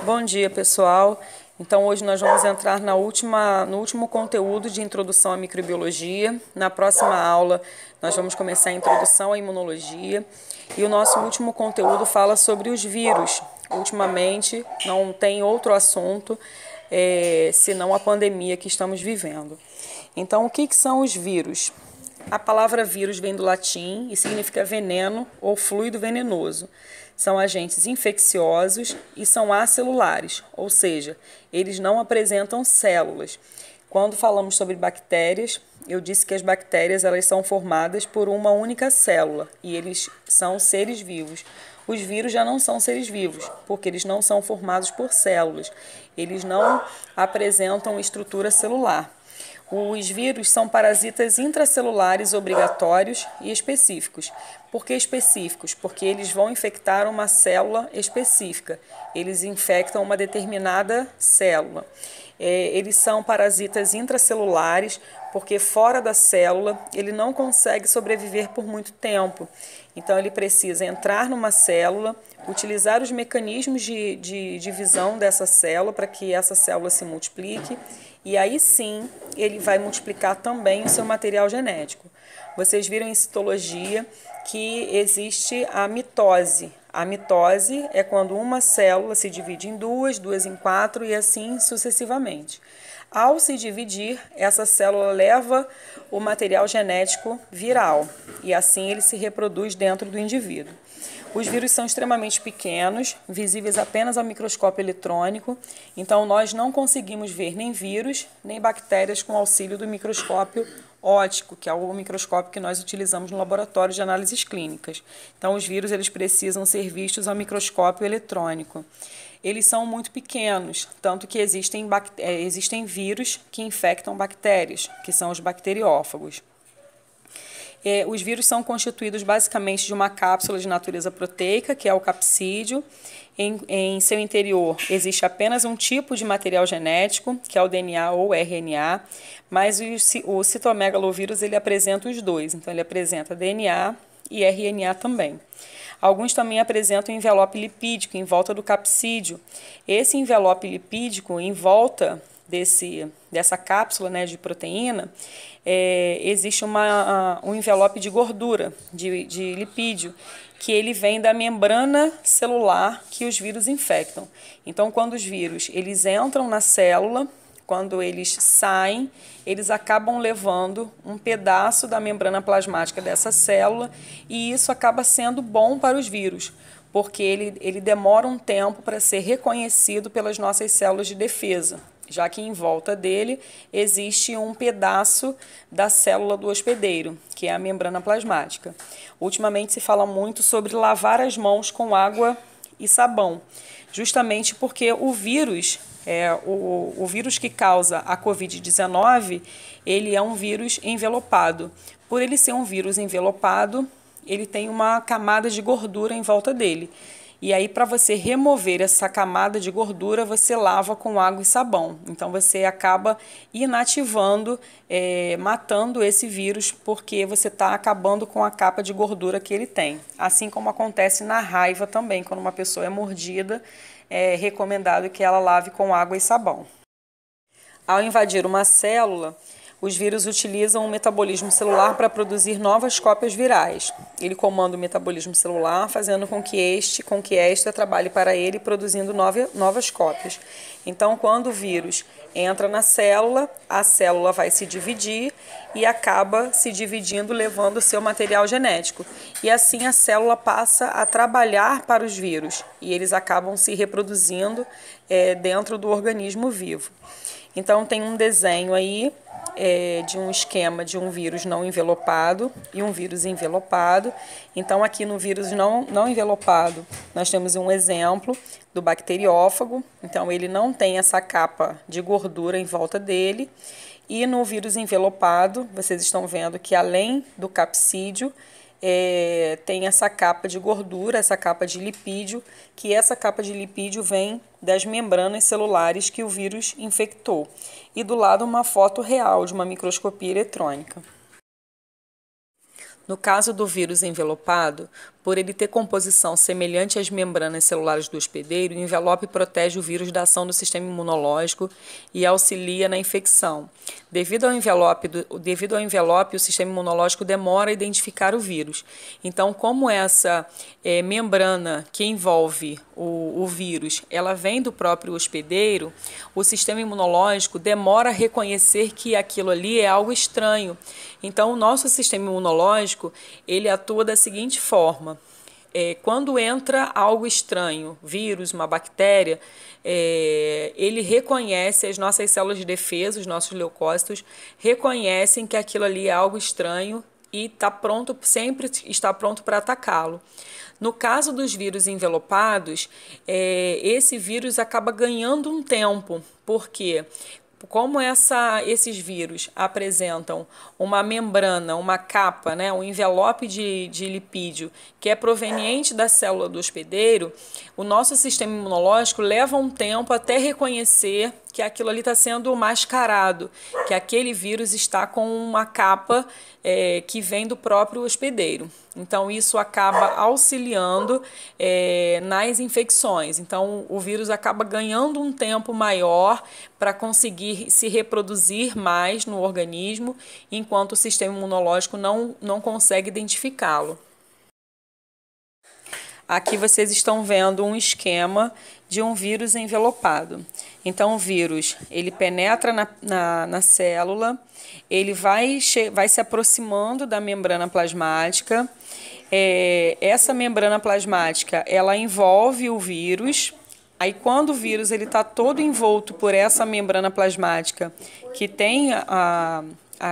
Bom dia, pessoal. Então, hoje nós vamos entrar no último conteúdo de introdução à microbiologia. Na próxima aula, nós vamos começar a introdução à imunologia. E o nosso último conteúdo fala sobre os vírus. Ultimamente, não tem outro assunto senão a pandemia que estamos vivendo. Então, o que são os vírus? A palavra vírus vem do latim e significa veneno ou fluido venenoso. São agentes infecciosos e são acelulares, ou seja, eles não apresentam células. Quando falamos sobre bactérias, eu disse que as bactérias elas são formadas por uma única célula e eles são seres vivos. Os vírus já não são seres vivos, porque eles não são formados por células. Eles não apresentam estrutura celular. Os vírus são parasitas intracelulares obrigatórios e específicos. Por que específicos? Porque eles vão infectar uma célula específica. Eles infectam uma determinada célula. Eles são parasitas intracelulares porque fora da célula ele não consegue sobreviver por muito tempo. Então ele precisa entrar numa célula, utilizar os mecanismos de divisão dessa célula para que essa célula se multiplique e aí sim ele vai multiplicar também o seu material genético. Vocês viram em citologia que existe a mitose. A mitose é quando uma célula se divide em duas, duas em quatro e assim sucessivamente. Ao se dividir, essa célula leva o material genético viral e assim ele se reproduz dentro do indivíduo. Os vírus são extremamente pequenos, visíveis apenas ao microscópio eletrônico, então nós não conseguimos ver nem vírus, nem bactérias com auxílio do microscópio óptico, que é o microscópio que nós utilizamos no laboratório de análises clínicas. Então os vírus eles precisam ser vistos ao microscópio eletrônico. Eles são muito pequenos, tanto que existem vírus que infectam bactérias, que são os bacteriófagos. Os vírus são constituídos basicamente de uma cápsula de natureza proteica, que é o capsídeo. Em seu interior existe apenas um tipo de material genético, que é o DNA ou RNA, mas o citomegalovírus ele apresenta os dois, então ele apresenta DNA e RNA também. Alguns também apresentam envelope lipídico em volta do capsídeo. Esse envelope lipídico em volta dessa cápsula, né, de proteína, existe um envelope de gordura, de lipídio, que ele vem da membrana celular que os vírus infectam. Então, quando os vírus eles entram na célula, quando eles saem, eles acabam levando um pedaço da membrana plasmática dessa célula e isso acaba sendo bom para os vírus, porque ele demora um tempo para ser reconhecido pelas nossas células de defesa, já que em volta dele existe um pedaço da célula do hospedeiro, que é a membrana plasmática. Ultimamente se fala muito sobre lavar as mãos com água e sabão, justamente porque o vírus que causa a Covid-19, ele é um vírus envelopado. Por ele ser um vírus envelopado, ele tem uma camada de gordura em volta dele. E aí, para você remover essa camada de gordura, você lava com água e sabão. Então, você acaba inativando, matando esse vírus, porque você está acabando com a capa de gordura que ele tem. Assim como acontece na raiva também, quando uma pessoa é mordida, é recomendado que ela lave com água e sabão. Ao invadir uma célula, os vírus utilizam o metabolismo celular para produzir novas cópias virais. Ele comanda o metabolismo celular, fazendo com que esta trabalhe para ele, produzindo novas cópias. Então, quando o vírus entra na célula, a célula vai se dividir e acaba se dividindo, levando o seu material genético. E assim a célula passa a trabalhar para os vírus e eles acabam se reproduzindo dentro do organismo vivo. Então, tem um desenho aí de um esquema de um vírus não envelopado e um vírus envelopado. Então, aqui no vírus não envelopado, nós temos um exemplo do bacteriófago. Então, ele não tem essa capa de gordura em volta dele. E no vírus envelopado, vocês estão vendo que além do capsídeo, tem essa capa de gordura, essa capa de lipídio, que essa capa de lipídio vem das membranas celulares que o vírus infectou. E do lado uma foto real de uma microscopia eletrônica. No caso do vírus envelopado, Por ele ter composição semelhante às membranas celulares do hospedeiro, o envelope protege o vírus da ação do sistema imunológico e auxilia na infecção. Devido ao envelope, o sistema imunológico demora a identificar o vírus. Então, como essa membrana que envolve o vírus, ela vem do próprio hospedeiro, o sistema imunológico demora a reconhecer que aquilo ali é algo estranho. Então, o nosso sistema imunológico, ele atua da seguinte forma. Quando entra algo estranho, vírus, uma bactéria, ele reconhece, as nossas células de defesa, os nossos leucócitos, reconhecem que aquilo ali é algo estranho e sempre está pronto para atacá-lo. No caso dos vírus envelopados, esse vírus acaba ganhando um tempo, porque como esses vírus apresentam uma membrana, uma capa, um envelope de lipídio que é proveniente da célula do hospedeiro, o nosso sistema imunológico leva um tempo até reconhecer que aquilo ali está sendo mascarado, que aquele vírus está com uma capa que vem do próprio hospedeiro. Então, isso acaba auxiliando nas infecções. Então, o vírus acaba ganhando um tempo maior para conseguir se reproduzir mais no organismo, enquanto o sistema imunológico não consegue identificá-lo. Aqui vocês estão vendo um esquema de um vírus envelopado. Então, o vírus, ele penetra na célula, ele vai se aproximando da membrana plasmática. Essa membrana plasmática, ela envolve o vírus. Aí, quando o vírus está todo envolto por essa membrana plasmática, que tem a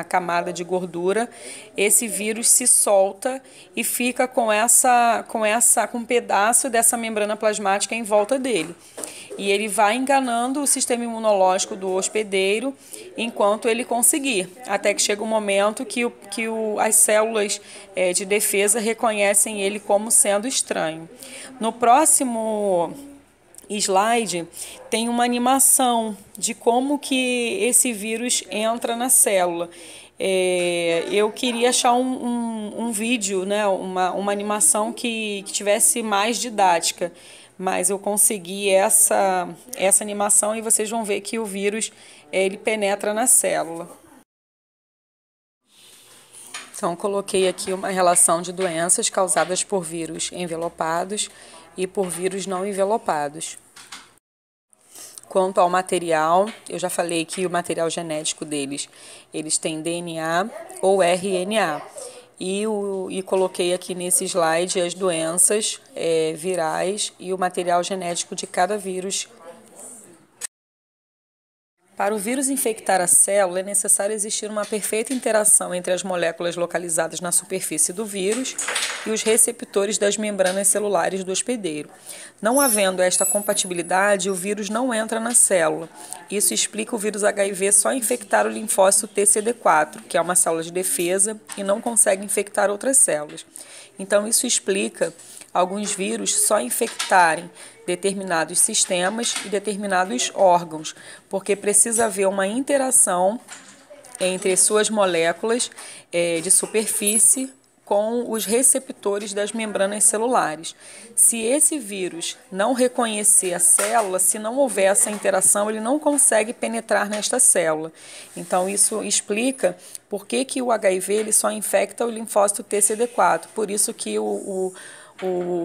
camada de gordura, esse vírus se solta e fica com um pedaço dessa membrana plasmática em volta dele. E ele vai enganando o sistema imunológico do hospedeiro enquanto ele conseguir, até que chega um momento que as células de defesa reconhecem ele como sendo estranho. No próximo slide tem uma animação de como que esse vírus entra na célula. Eu queria achar um vídeo, uma animação que tivesse mais didática, mas eu consegui essa animação e vocês vão ver que o vírus ele penetra na célula. Então, coloquei aqui uma relação de doenças causadas por vírus envelopados e por vírus não envelopados. Quanto ao material, eu já falei que o material genético deles, eles têm DNA ou RNA. E coloquei aqui nesse slide as doenças virais e o material genético de cada vírus. Para o vírus infectar a célula, é necessário existir uma perfeita interação entre as moléculas localizadas na superfície do vírus e os receptores das membranas celulares do hospedeiro. Não havendo esta compatibilidade, o vírus não entra na célula. Isso explica o vírus HIV só infectar o linfócito TCD4, que é uma célula de defesa, e não consegue infectar outras células. Então, isso explica alguns vírus só infectarem determinados sistemas e determinados órgãos, porque precisa haver uma interação entre suas moléculas de superfície com os receptores das membranas celulares. Se esse vírus não reconhecer a célula, se não houver essa interação, ele não consegue penetrar nesta célula. Então, isso explica por que o HIV ele só infecta o linfócito TCD4. Por isso que o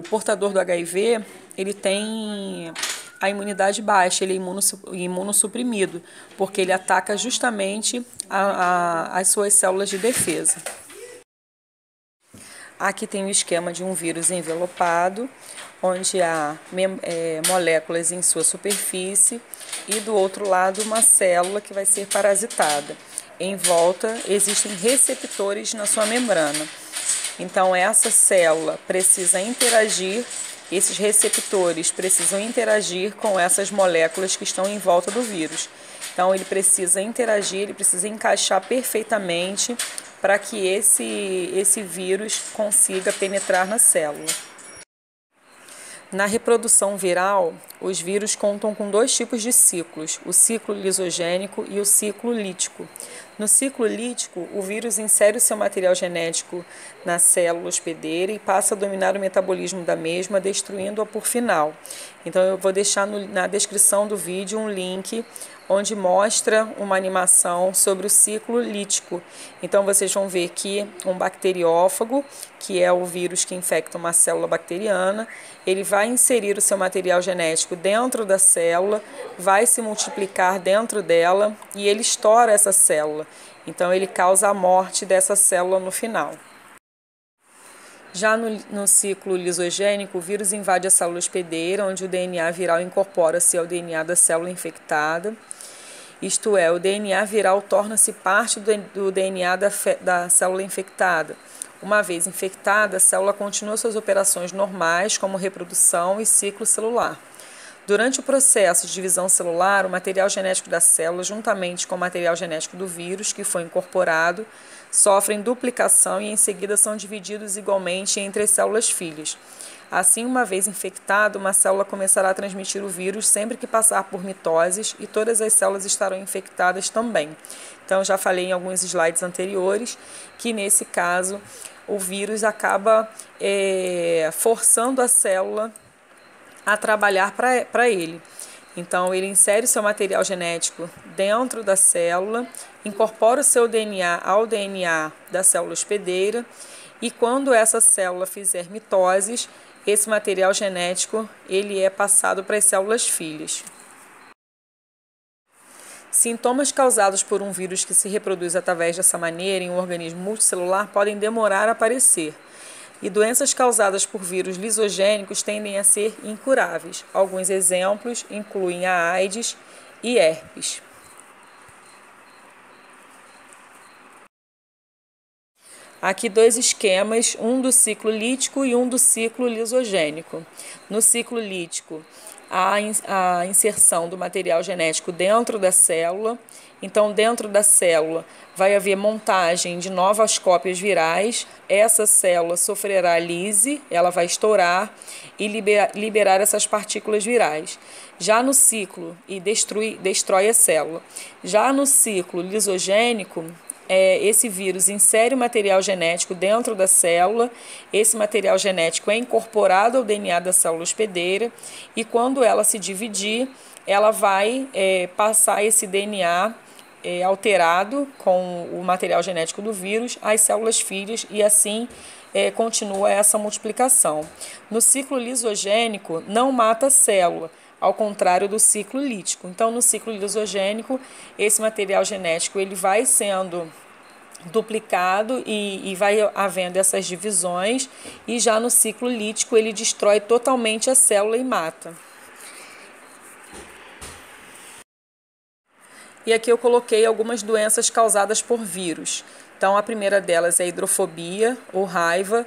portador do HIV, ele tem a imunidade baixa, ele é imunossuprimido, porque ele ataca justamente as suas células de defesa. Aqui tem o esquema de um vírus envelopado, onde há moléculas em sua superfície e do outro lado uma célula que vai ser parasitada. Em volta existem receptores na sua membrana. Então, essa célula precisa interagir, esses receptores precisam interagir com essas moléculas que estão em volta do vírus. Então, ele precisa interagir, ele precisa encaixar perfeitamente para que esse vírus consiga penetrar na célula. Na reprodução viral, os vírus contam com dois tipos de ciclos, o ciclo lisogênico e o ciclo lítico. No ciclo lítico, o vírus insere o seu material genético na célula hospedeira e passa a dominar o metabolismo da mesma, destruindo-a por final. Então, eu vou deixar na descrição do vídeo um link onde mostra uma animação sobre o ciclo lítico. Então, vocês vão ver que um bacteriófago, que é o vírus que infecta uma célula bacteriana, ele vai inserir o seu material genético dentro da célula, vai se multiplicar dentro dela e ele estoura essa célula. Então, ele causa a morte dessa célula no final. Já no ciclo lisogênico, o vírus invade a célula hospedeira, onde o DNA viral incorpora-se ao DNA da célula infectada. Isto é, o DNA viral torna-se parte do DNA da célula infectada. Uma vez infectada, a célula continua suas operações normais, como reprodução e ciclo celular. Durante o processo de divisão celular, o material genético da célula, juntamente com o material genético do vírus que foi incorporado, sofrem duplicação e em seguida são divididos igualmente entre as células filhas. Assim, uma vez infectada, uma célula começará a transmitir o vírus sempre que passar por mitoses e todas as células estarão infectadas também. Então, já falei em alguns slides anteriores que, nesse caso, o vírus acaba forçando a célula a trabalhar para ele. Então, ele insere o seu material genético dentro da célula, incorpora o seu DNA ao DNA da célula hospedeira e, quando essa célula fizer mitoses, esse material genético ele é passado para as células filhas. Sintomas causados por um vírus que se reproduz através dessa maneira em um organismo multicelular podem demorar a aparecer. E doenças causadas por vírus lisogênicos tendem a ser incuráveis. Alguns exemplos incluem a AIDS e herpes. Aqui dois esquemas, um do ciclo lítico e um do ciclo lisogênico. No ciclo lítico, a inserção do material genético dentro da célula. Então, dentro da célula vai haver montagem de novas cópias virais. Essa célula sofrerá lise, ela vai estourar e liberar essas partículas virais. Já no ciclo, e destrói a célula. Já no ciclo lisogênico, esse vírus insere o material genético dentro da célula, esse material genético é incorporado ao DNA da célula hospedeira e quando ela se dividir, ela vai passar esse DNA alterado com o material genético do vírus às células filhas e assim continua essa multiplicação. No ciclo lisogênico, não mata a célula, ao contrário do ciclo lítico. Então, no ciclo lisogênico, esse material genético ele vai sendo duplicado e vai havendo essas divisões, e já no ciclo lítico ele destrói totalmente a célula e mata. E aqui eu coloquei algumas doenças causadas por vírus. Então, a primeira delas é a hidrofobia ou raiva.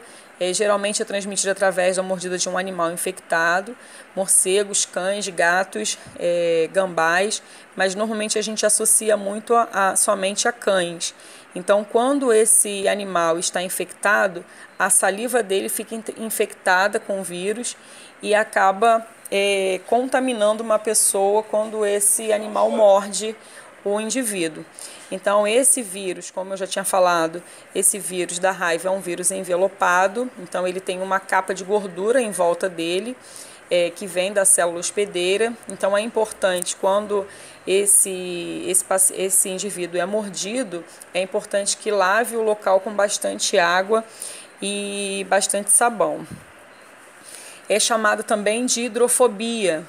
Geralmente é transmitida através da mordida de um animal infectado, morcegos, cães, gatos, gambás, mas normalmente a gente associa muito somente a cães. Então, quando esse animal está infectado, a saliva dele fica infectada com o vírus e acaba contaminando uma pessoa quando esse animal morde o indivíduo. Então, esse vírus, como eu já tinha falado, esse vírus da raiva é um vírus envelopado, então ele tem uma capa de gordura em volta dele, que vem da célula hospedeira. Então, é importante, quando esse indivíduo é mordido, é importante que lave o local com bastante água e bastante sabão. É chamado também de hidrofobia.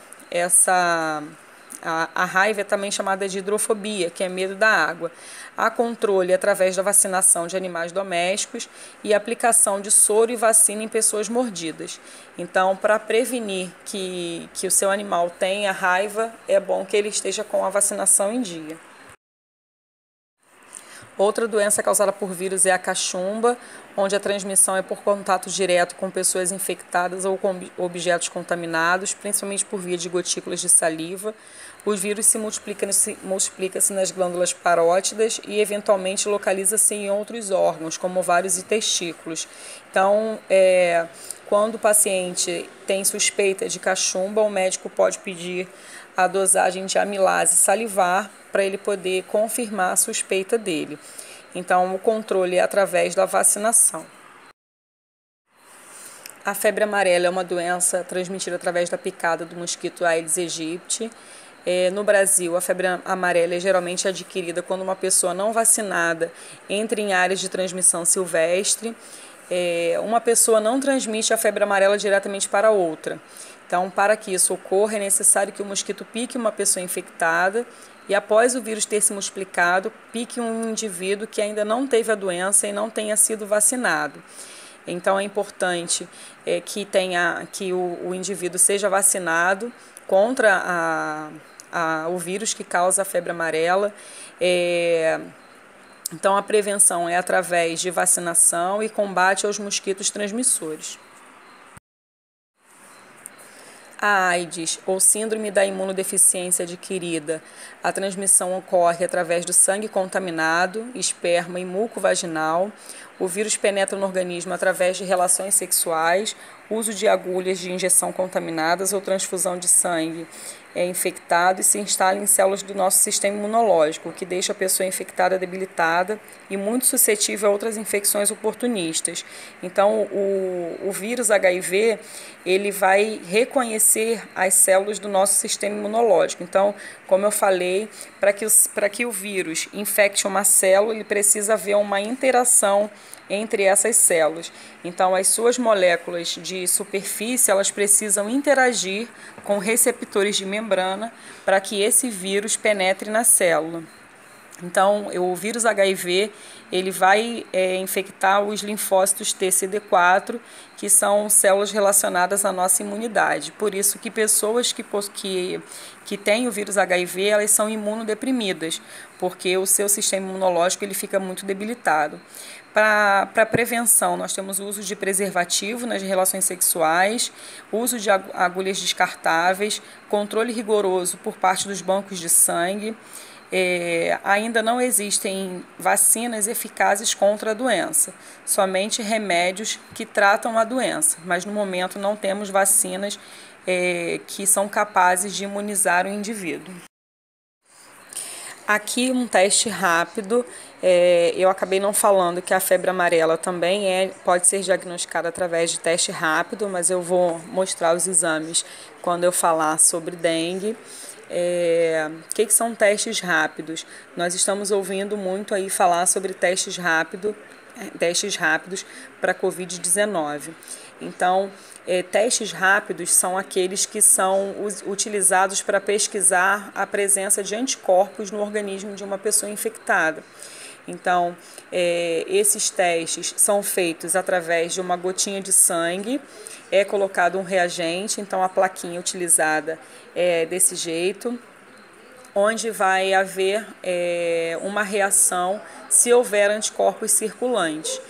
A raiva é também chamada de hidrofobia, que é medo da água. Há controle através da vacinação de animais domésticos e aplicação de soro e vacina em pessoas mordidas. Então, para prevenir que o seu animal tenha raiva, é bom que ele esteja com a vacinação em dia. Outra doença causada por vírus é a cachumba, onde a transmissão é por contato direto com pessoas infectadas ou com objetos contaminados, principalmente por via de gotículas de saliva. O vírus se multiplica-se nas glândulas parótidas e eventualmente localiza-se em outros órgãos, como ovários e testículos. Então, quando o paciente tem suspeita de cachumba, o médico pode pedir a dosagem de amilase salivar para ele poder confirmar a suspeita dele. Então, o controle é através da vacinação. A febre amarela é uma doença transmitida através da picada do mosquito Aedes aegypti. No Brasil, a febre amarela é geralmente adquirida quando uma pessoa não vacinada entra em áreas de transmissão silvestre. Uma pessoa não transmite a febre amarela diretamente para outra. Então, para que isso ocorra, é necessário que o mosquito pique uma pessoa infectada e, após o vírus ter se multiplicado, pique um indivíduo que ainda não teve a doença e não tenha sido vacinado. Então, é importante que o indivíduo seja vacinado contra o vírus que causa a febre amarela. Então, a prevenção é através de vacinação e combate aos mosquitos transmissores. A AIDS, ou síndrome da imunodeficiência adquirida, a transmissão ocorre através do sangue contaminado, esperma e muco vaginal. O vírus penetra no organismo através de relações sexuais, uso de agulhas de injeção contaminadas ou transfusão de sangue infectado e se instala em células do nosso sistema imunológico, o que deixa a pessoa infectada debilitada e muito suscetível a outras infecções oportunistas. Então, o vírus HIV, ele vai reconhecer as células do nosso sistema imunológico. Então, como eu falei, para que o vírus infecte uma célula, ele precisa haver uma interação entre essas células. Então, as suas moléculas de superfície, elas precisam interagir com receptores de membrana para que esse vírus penetre na célula. Então, o vírus HIV, ele vai infectar os linfócitos TCD4, que são células relacionadas à nossa imunidade. Por isso que pessoas que têm o vírus HIV, elas são imunodeprimidas, porque o seu sistema imunológico ele fica muito debilitado. Para prevenção, nós temos o uso de preservativo nas relações sexuais, uso de agulhas descartáveis, controle rigoroso por parte dos bancos de sangue. Ainda não existem vacinas eficazes contra a doença, somente remédios que tratam a doença, mas no momento não temos vacinas que são capazes de imunizar o indivíduo. Aqui um teste rápido, eu acabei não falando que a febre amarela também pode ser diagnosticada através de teste rápido, mas eu vou mostrar os exames quando eu falar sobre dengue. O que são testes rápidos? Nós estamos ouvindo muito aí falar sobre testes rápidos para Covid-19. Então, testes rápidos são aqueles que são utilizados para pesquisar a presença de anticorpos no organismo de uma pessoa infectada. Então, esses testes são feitos através de uma gotinha de sangue, é colocado um reagente, então a plaquinha utilizada é desse jeito, onde vai haver uma reação se houver anticorpos circulantes.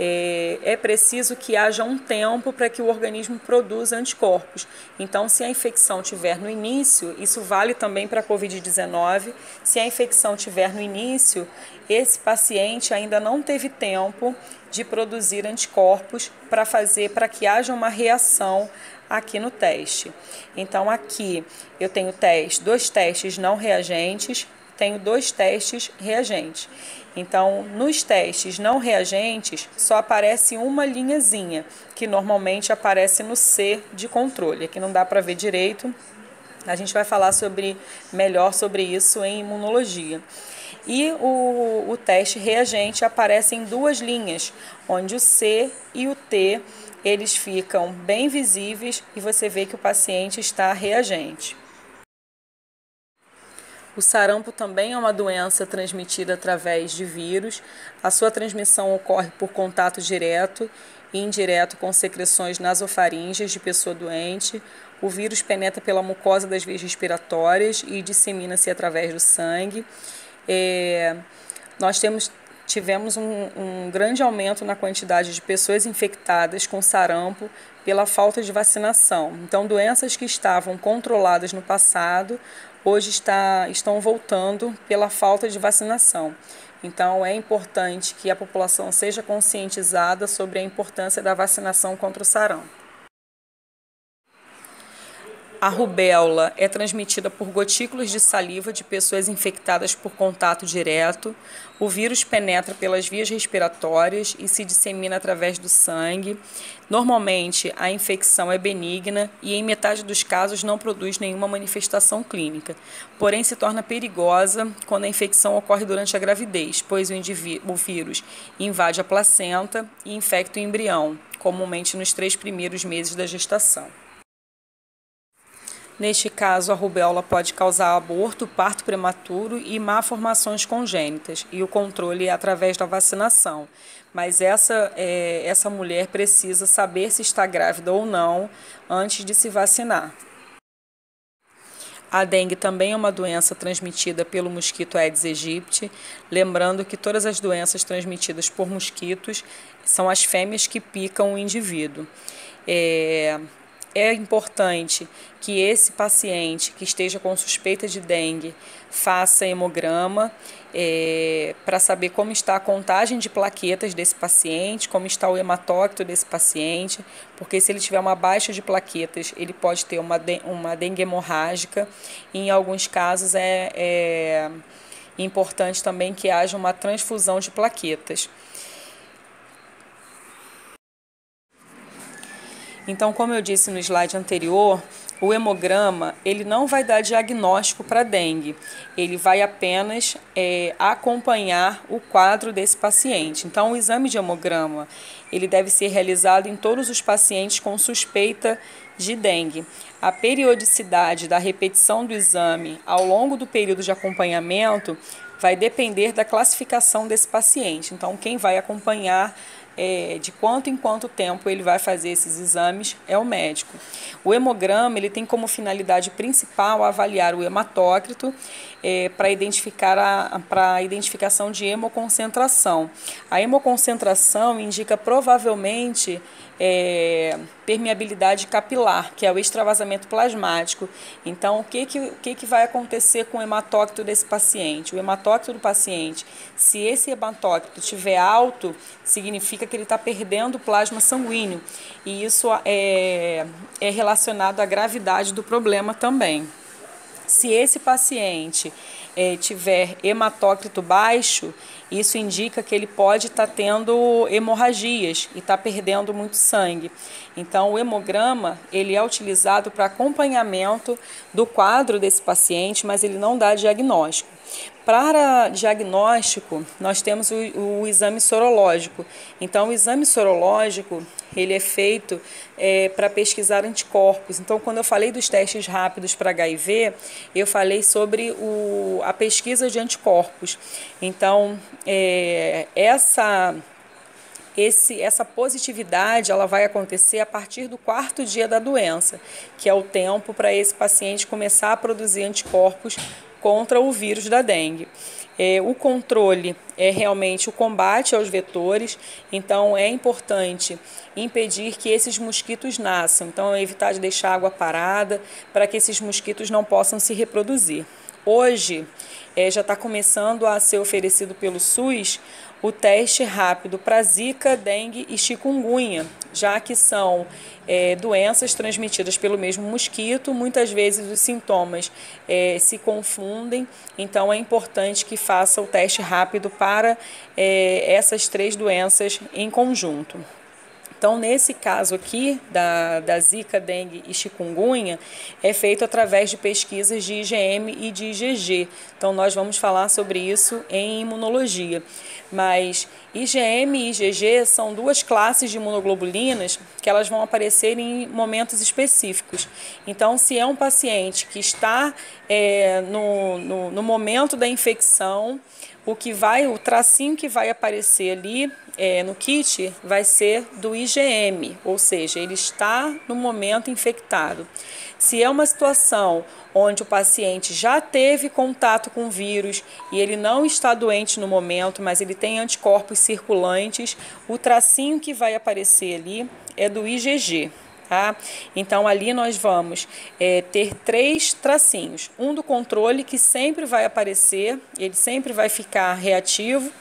É preciso que haja um tempo para que o organismo produza anticorpos. Então, se a infecção tiver no início, isso vale também para a Covid-19, se a infecção tiver no início, esse paciente ainda não teve tempo de produzir anticorpos para que haja uma reação aqui no teste. Então, aqui eu tenho dois testes não reagentes, tenho 2 testes reagentes. Então, nos testes não reagentes, só aparece uma linhazinha, que normalmente aparece no C de controle. Aqui não dá para ver direito, a gente vai falar melhor sobre isso em imunologia. E o teste reagente aparece em 2 linhas, onde o C e o T eles ficam bem visíveis e você vê que o paciente está reagente. O sarampo também é uma doença transmitida através de vírus. A sua transmissão ocorre por contato direto e indireto com secreções nasofaríngeas de pessoa doente. O vírus penetra pela mucosa das vias respiratórias e dissemina-se através do sangue. Nós tivemos um grande aumento na quantidade de pessoas infectadas com sarampo pela falta de vacinação. Então, doenças que estavam controladas no passado, hoje estão voltando pela falta de vacinação. Então, é importante que a população seja conscientizada sobre a importância da vacinação contra o sarampo. A rubéola é transmitida por gotículas de saliva de pessoas infectadas por contato direto. O vírus penetra pelas vias respiratórias e se dissemina através do sangue. Normalmente, a infecção é benigna e, em metade dos casos, não produz nenhuma manifestação clínica. Porém, se torna perigosa quando a infecção ocorre durante a gravidez, pois o vírus invade a placenta e infecta o embrião, comumente nos 3 primeiros meses da gestação. Neste caso, a rubéola pode causar aborto, parto prematuro e malformações congênitas, e o controle é através da vacinação. Mas essa mulher precisa saber se está grávida ou não antes de se vacinar. A dengue também é uma doença transmitida pelo mosquito Aedes aegypti, lembrando que todas as doenças transmitidas por mosquitos são as fêmeas que picam o indivíduo. É importante que esse paciente que esteja com suspeita de dengue faça hemograma para saber como está a contagem de plaquetas desse paciente, como está o hematócrito desse paciente, porque se ele tiver uma baixa de plaquetas, ele pode ter uma dengue hemorrágica. E em alguns casos é importante também que haja uma transfusão de plaquetas. Então, como eu disse no slide anterior, o hemograma ele não vai dar diagnóstico para dengue, ele vai apenas acompanhar o quadro desse paciente. Então, o exame de hemograma ele deve ser realizado em todos os pacientes com suspeita de dengue. A periodicidade da repetição do exame ao longo do período de acompanhamento vai depender da classificação desse paciente. Então, quem vai acompanhar de quanto em quanto tempo ele vai fazer esses exames é o médico. O hemograma ele tem como finalidade principal avaliar o hematócrito para a identificação de hemoconcentração. A hemoconcentração indica provavelmente permeabilidade capilar, que é o extravasamento plasmático. Então, o que vai acontecer com o hematócrito desse paciente? O hematócrito do paciente, se esse hematócrito estiver alto, significa que ele está perdendo plasma sanguíneo. E isso é relacionado à gravidade do problema também. Se esse paciente tiver hematócrito baixo, isso indica que ele pode estar tendo hemorragias e está perdendo muito sangue. Então, o hemograma ele é utilizado para acompanhamento do quadro desse paciente, mas ele não dá diagnóstico. Para diagnóstico, nós temos o exame sorológico. Então, o exame sorológico ele é feito para pesquisar anticorpos. Então, quando eu falei dos testes rápidos para HIV, eu falei sobre a pesquisa de anticorpos. Então, essa positividade ela vai acontecer a partir do 4º dia da doença, que é o tempo para esse paciente começar a produzir anticorpos contra o vírus da dengue. O controle é realmente o combate aos vetores, então é importante impedir que esses mosquitos nasçam, então evitar de deixar água parada para que esses mosquitos não possam se reproduzir. Hoje já está começando a ser oferecido pelo SUS o teste rápido para zika, dengue e chikungunya, já que são doenças transmitidas pelo mesmo mosquito, muitas vezes os sintomas se confundem, então é importante que faça o teste rápido para essas 3 doenças em conjunto. Então, nesse caso aqui, da zika, dengue e chikungunya, é feito através de pesquisas de IgM e de IgG. Então, nós vamos falar sobre isso em imunologia. Mas IgM e IgG são 2 classes de imunoglobulinas que elas vão aparecer em momentos específicos. Então, se é um paciente que está no momento da infecção, o tracinho que vai aparecer ali no kit vai ser do IgM, ou seja, ele está no momento infectado. Se é uma situação onde o paciente já teve contato com o vírus e ele não está doente no momento, mas ele tem anticorpos circulantes, o tracinho que vai aparecer ali é do IgG. tá? Então ali nós vamos ter 3 tracinhos. Um do controle, que sempre vai aparecer, ele sempre vai ficar reativo.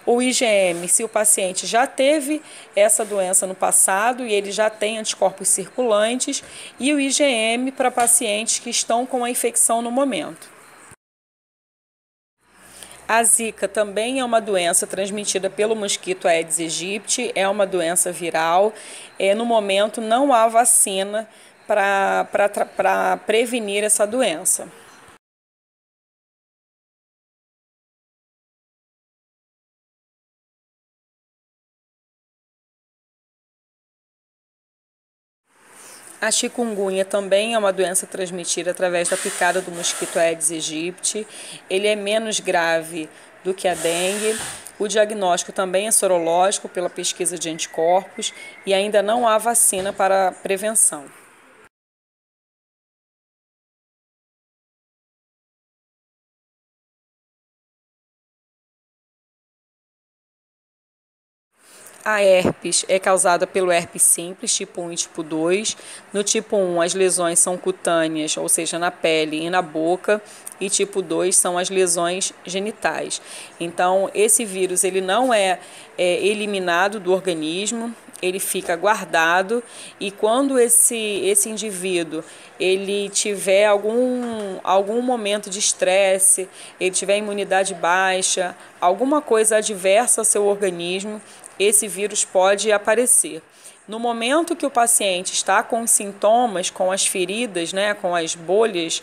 O IgM, se o paciente já teve essa doença no passado e ele já tem anticorpos circulantes, e o IgM para pacientes que estão com a infecção no momento. A Zika também é uma doença transmitida pelo mosquito Aedes aegypti, é uma doença viral. No momento não há vacina para prevenir essa doença. A chikungunya também é uma doença transmitida através da picada do mosquito Aedes aegypti. Ele é menos grave do que a dengue. O diagnóstico também é sorológico pela pesquisa de anticorpos e ainda não há vacina para prevenção. A herpes é causada pelo herpes simples, tipo 1 e tipo 2. No tipo 1, as lesões são cutâneas, ou seja, na pele e na boca, e tipo 2 são as lesões genitais. Então, esse vírus ele não é eliminado do organismo, ele fica guardado, e quando esse indivíduo ele tiver algum momento de estresse, ele tiver imunidade baixa, alguma coisa adversa ao seu organismo, esse vírus pode aparecer. No momento que o paciente está com sintomas, com as feridas, né, com as bolhas,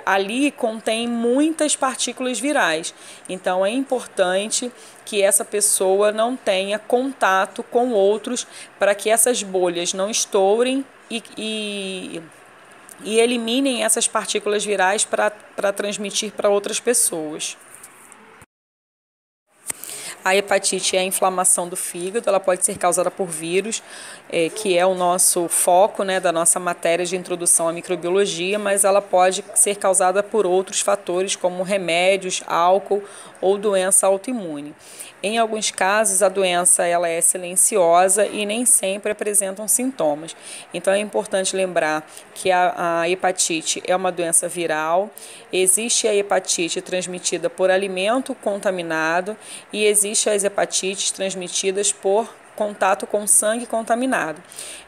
ali contém muitas partículas virais. Então é importante que essa pessoa não tenha contato com outros para que essas bolhas não estourem e eliminem essas partículas virais para transmitir para outras pessoas. A hepatite é a inflamação do fígado, ela pode ser causada por vírus, que é o nosso foco, né, da nossa matéria de introdução à microbiologia, mas ela pode ser causada por outros fatores, como remédios, álcool ou doença autoimune. Em alguns casos, a doença ela é silenciosa e nem sempre apresentam sintomas. Então, é importante lembrar que a hepatite é uma doença viral, existe a hepatite transmitida por alimento contaminado e existe as hepatites transmitidas por contato com sangue contaminado.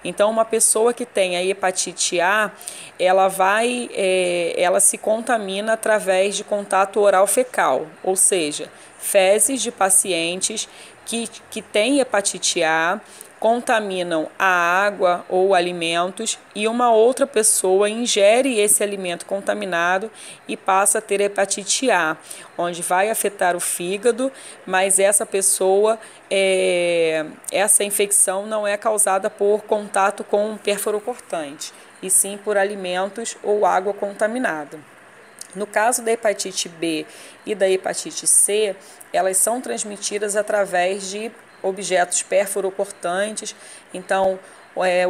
Então, uma pessoa que tem a hepatite A, ela se contamina através de contato oral fecal, ou seja, fezes de pacientes que têm hepatite A contaminam a água ou alimentos e uma outra pessoa ingere esse alimento contaminado e passa a ter hepatite A, onde vai afetar o fígado, mas essa pessoa, essa infecção não é causada por contato com um pérfuro cortante, e sim por alimentos ou água contaminada. No caso da hepatite B e da hepatite C, elas são transmitidas através de objetos pérfuro-cortantes, então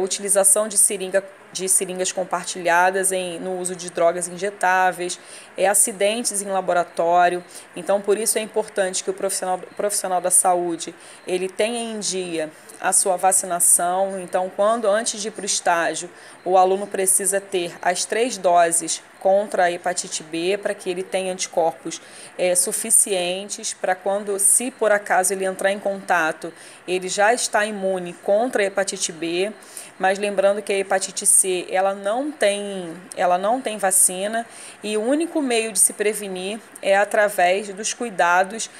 utilização de seringas compartilhadas no uso de drogas injetáveis, acidentes em laboratório. Então, por isso é importante que o profissional da saúde ele tenha em dia a sua vacinação. Então, antes de ir para o estágio, o aluno precisa ter as 3 doses contra a hepatite B, para que ele tenha anticorpos suficientes para se por acaso ele entrar em contato, ele já está imune contra a hepatite B. Mas lembrando que a hepatite C ela não tem vacina, e o único meio de se prevenir é através dos cuidados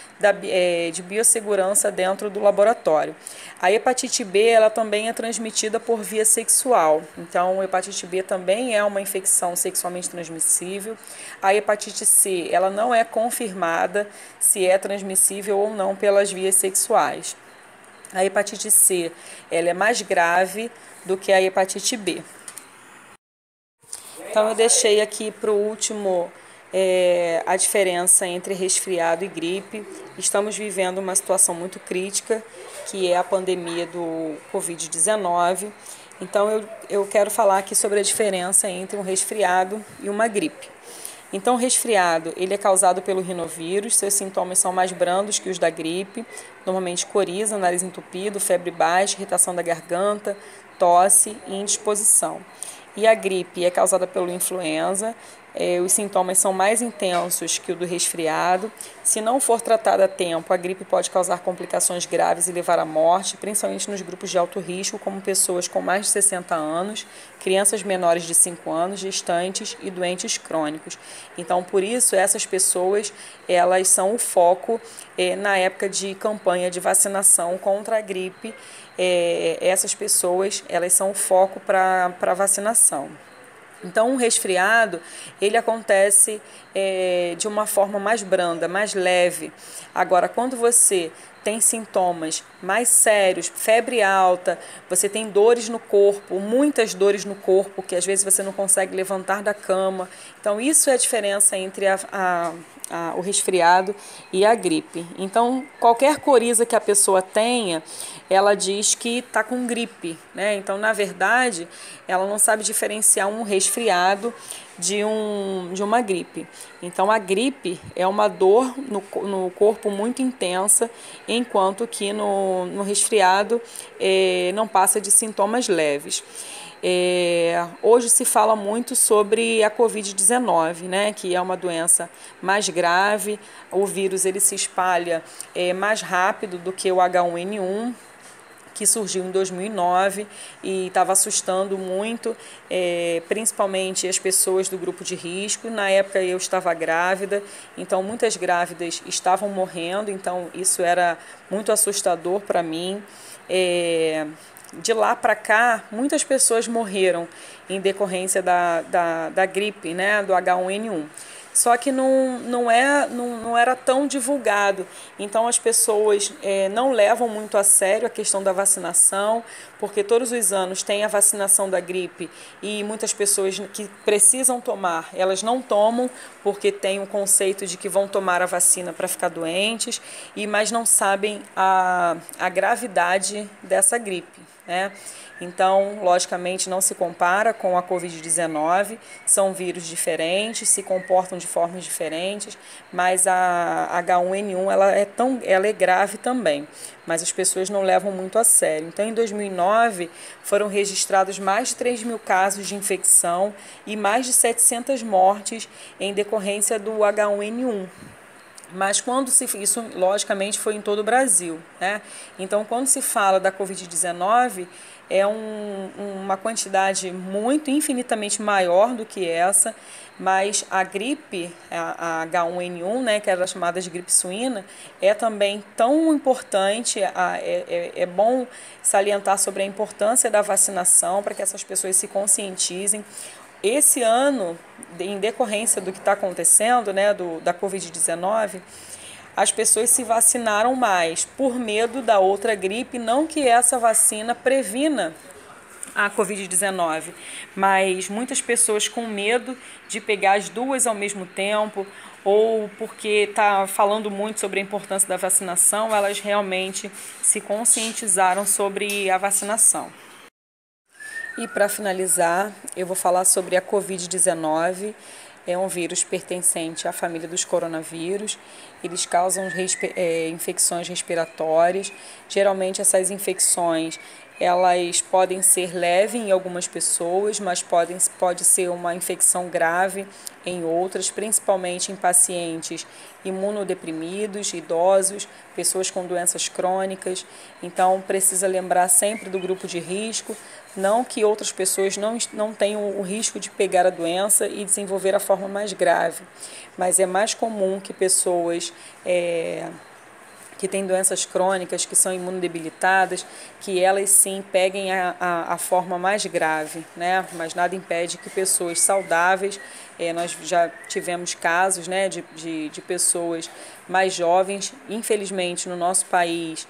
de biossegurança dentro do laboratório. A hepatite B ela também é transmitida por via sexual, então a hepatite B também é uma infecção sexualmente transmissível. A hepatite C ela não é confirmada se é transmissível ou não pelas vias sexuais. A hepatite C ela é mais grave do que a hepatite B. Então eu deixei aqui para o último a diferença entre resfriado e gripe. Estamos vivendo uma situação muito crítica, que é a pandemia do Covid-19. Então eu quero falar aqui sobre a diferença entre um resfriado e uma gripe. Então, o resfriado, ele é causado pelo rinovírus, seus sintomas são mais brandos que os da gripe, normalmente coriza, nariz entupido, febre baixa, irritação da garganta, tosse e indisposição. E a gripe é causada pelo influenza, os sintomas são mais intensos que o do resfriado. Se não for tratada a tempo, a gripe pode causar complicações graves e levar à morte, principalmente nos grupos de alto risco, como pessoas com mais de 60 anos, crianças menores de 5 anos, gestantes e doentes crônicos. Então, por isso, essas pessoas, elas são o foco na época de campanha de vacinação contra a gripe. Essas pessoas, elas são o foco para a vacinação. Então, um resfriado, ele acontece de uma forma mais branda, mais leve. Agora, quando você tem sintomas mais sérios, febre alta, você tem dores no corpo, muitas dores no corpo, que às vezes você não consegue levantar da cama. Então, isso é a diferença entre o resfriado e a gripe. Então, qualquer coriza que a pessoa tenha, ela diz que está com gripe, né? Então, na verdade, ela não sabe diferenciar um resfriado de uma gripe. Então, a gripe é uma dor no corpo muito intensa, enquanto que no resfriado não passa de sintomas leves. Hoje se fala muito sobre a Covid-19, né, que é uma doença mais grave. O vírus ele se espalha mais rápido do que o H1N1, que surgiu em 2009 e estava assustando muito, principalmente as pessoas do grupo de risco. Na época eu estava grávida, então muitas grávidas estavam morrendo, então isso era muito assustador para mim. De lá para cá, muitas pessoas morreram em decorrência da gripe, né, do H1N1. Só que não era tão divulgado. Então, as pessoas não levam muito a sério a questão da vacinação, porque todos os anos tem a vacinação da gripe e muitas pessoas que precisam tomar, elas não tomam porque tem o conceito de que vão tomar a vacina para ficar doentes, mas não sabem a gravidade dessa gripe, né? Então, logicamente, não se compara com a Covid-19, são vírus diferentes, se comportam de formas diferentes, mas a H1N1 ela é grave também, mas as pessoas não levam muito a sério. Então, em 2009, foram registrados mais de 3 mil casos de infecção e mais de 700 mortes em decorrência do H1N1. Mas isso logicamente foi em todo o Brasil, né? Então, quando se fala da Covid-19, é uma quantidade infinitamente maior do que essa, mas a gripe, a H1N1, né, que era chamada de gripe suína, é também tão importante. É bom salientar sobre a importância da vacinação para que essas pessoas se conscientizem. Esse ano, em decorrência do que está acontecendo, né, da Covid-19, as pessoas se vacinaram mais por medo da outra gripe, não que essa vacina previna a Covid-19, mas muitas pessoas com medo de pegar as duas ao mesmo tempo, ou porque está falando muito sobre a importância da vacinação, elas realmente se conscientizaram sobre a vacinação. E para finalizar, eu vou falar sobre a Covid-19. É um vírus pertencente à família dos coronavírus. Eles causam infecções respiratórias. Geralmente essas infecções elas podem ser leves em algumas pessoas, mas pode ser uma infecção grave em outras, principalmente em pacientes imunodeprimidos, idosos, pessoas com doenças crônicas. Então, precisa lembrar sempre do grupo de risco, não que outras pessoas não tenham o risco de pegar a doença e desenvolver a forma mais grave, mas é mais comum que pessoas que têm doenças crônicas, que são imunodebilitadas, que elas sim peguem a forma mais grave, né? Mas nada impede que pessoas saudáveis, nós já tivemos casos, né, de pessoas mais jovens. Infelizmente, no nosso país,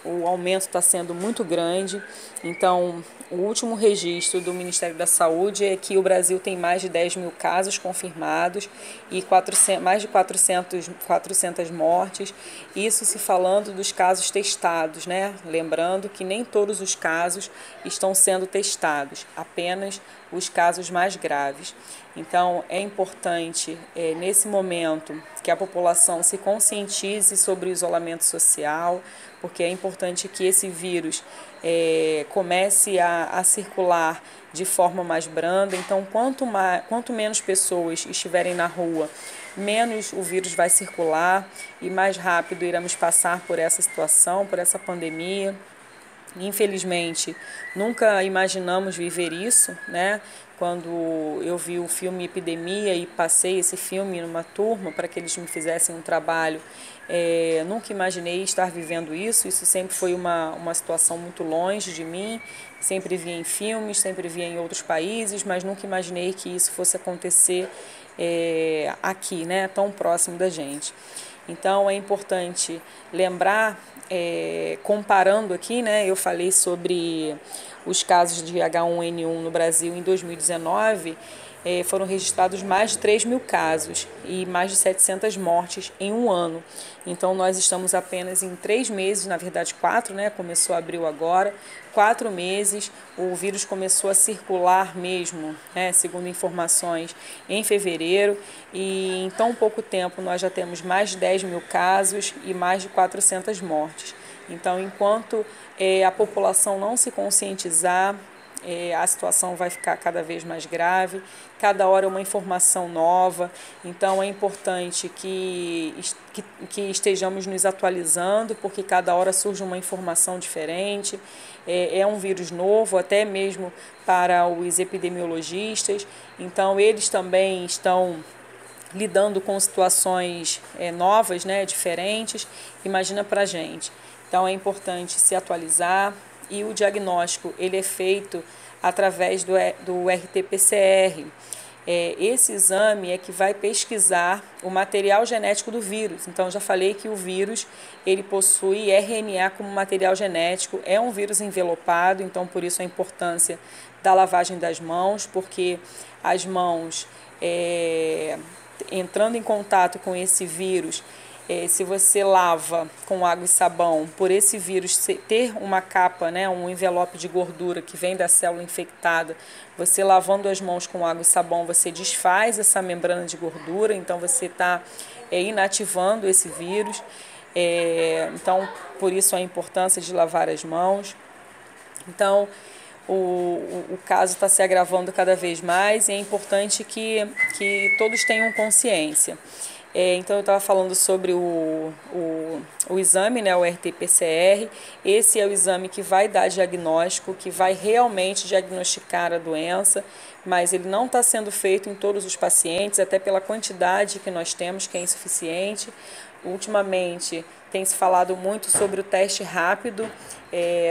o aumento está sendo muito grande. Então, o último registro do Ministério da Saúde é que o Brasil tem mais de 10 mil casos confirmados e mais de 400 mortes. Isso se falando dos casos testados, né? Lembrando que nem todos os casos estão sendo testados, apenas os casos mais graves. Então, é importante, nesse momento, que a população se conscientize sobre o isolamento social, porque é importante que esse vírus comece a circular de forma mais branda. Então, quanto menos pessoas estiverem na rua, menos o vírus vai circular e mais rápido iremos passar por essa situação, por essa pandemia. Infelizmente, nunca imaginamos viver isso, né? Quando eu vi o filme Epidemia e passei esse filme numa turma para que eles me fizessem um trabalho, nunca imaginei estar vivendo isso. Isso sempre foi uma situação muito longe de mim. Sempre via em filmes, sempre via em outros países, mas nunca imaginei que isso fosse acontecer aqui, né? Tão próximo da gente. Então, é importante lembrar, comparando aqui, né, eu falei sobre os casos de H1N1 no Brasil em 2019, foram registrados mais de 3.000 casos e mais de 700 mortes em um ano. Então, nós estamos apenas em 3 meses, na verdade 4, né, começou abril agora, 4 meses, o vírus começou a circular mesmo, né, segundo informações, em fevereiro, e em tão pouco tempo nós já temos mais de 10.000 casos e mais de 400 mortes. Então, enquanto a população não se conscientizar, a situação vai ficar cada vez mais grave, cada hora é uma informação nova, então é importante que estejamos nos atualizando, porque cada hora surge uma informação diferente, é um vírus novo, até mesmo para os epidemiologistas, então eles também estão lidando com situações novas, né, diferentes, imagina para a gente. Então é importante se atualizar e o diagnóstico ele é feito através do RT-PCR. Esse exame é que vai pesquisar o material genético do vírus. Então, já falei que o vírus ele possui RNA como material genético, é um vírus envelopado, então por isso a importância da lavagem das mãos, porque as mãos entrando em contato com esse vírus, se você lava com água e sabão, por esse vírus ter uma capa, né, um envelope de gordura que vem da célula infectada, você lavando as mãos com água e sabão, você desfaz essa membrana de gordura, então você está inativando esse vírus. Então, por isso a importância de lavar as mãos. Então, o caso está se agravando cada vez mais e é importante que todos tenham consciência. Então, eu estava falando sobre o exame, né, o RT-PCR. Esse é o exame que vai dar diagnóstico, que vai realmente diagnosticar a doença, mas ele não está sendo feito em todos os pacientes, até pela quantidade que nós temos, que é insuficiente. Ultimamente, tem se falado muito sobre o teste rápido,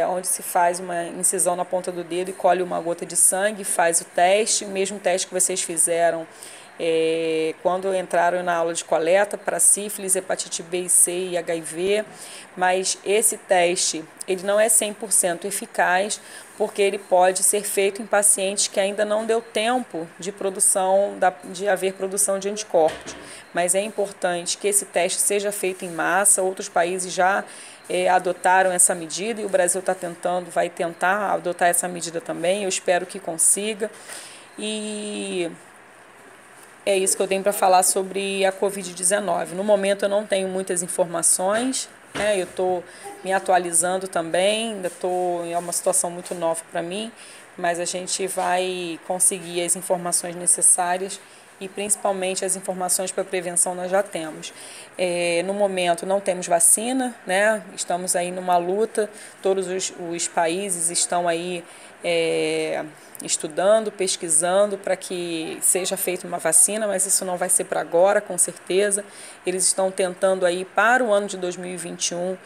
onde se faz uma incisão na ponta do dedo e colhe uma gota de sangue, faz o teste, o mesmo teste que vocês fizeram quando entraram na aula de coleta para sífilis, hepatite B e C e HIV, mas esse teste ele não é 100% eficaz, porque ele pode ser feito em pacientes que ainda não deu tempo de haver produção de anticorpos, mas é importante que esse teste seja feito em massa. Outros países já adotaram essa medida e o Brasil vai tentar adotar essa medida também, eu espero que consiga. E é isso que eu tenho para falar sobre a Covid-19. No momento eu não tenho muitas informações, né? Eu estou me atualizando também, ainda é uma situação muito nova para mim, mas a gente vai conseguir as informações necessárias e principalmente as informações para prevenção nós já temos. No momento não temos vacina, né? Estamos aí numa luta, todos os países estão aí estudando, pesquisando para que seja feita uma vacina, mas isso não vai ser para agora, com certeza. Eles estão tentando aí para o ano de 2021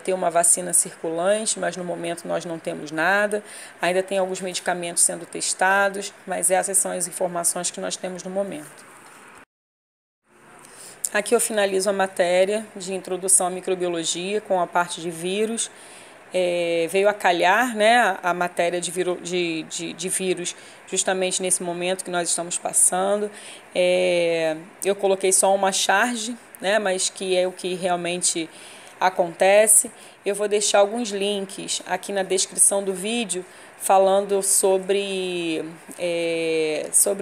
ter uma vacina circulante, mas no momento nós não temos nada. Ainda tem alguns medicamentos sendo testados, mas essas são as informações que nós temos no momento. Aqui eu finalizo a matéria de introdução à microbiologia com a parte de vírus. Veio a calhar, né, a matéria de vírus justamente nesse momento que nós estamos passando. Eu coloquei só uma charge, né, mas que é o que realmente acontece. Eu vou deixar alguns links aqui na descrição do vídeo falando sobre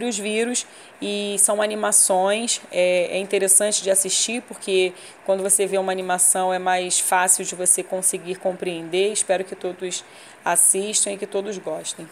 os vírus, e são animações, é interessante de assistir porque quando você vê uma animação é mais fácil de você conseguir compreender. Espero que todos assistam e que todos gostem.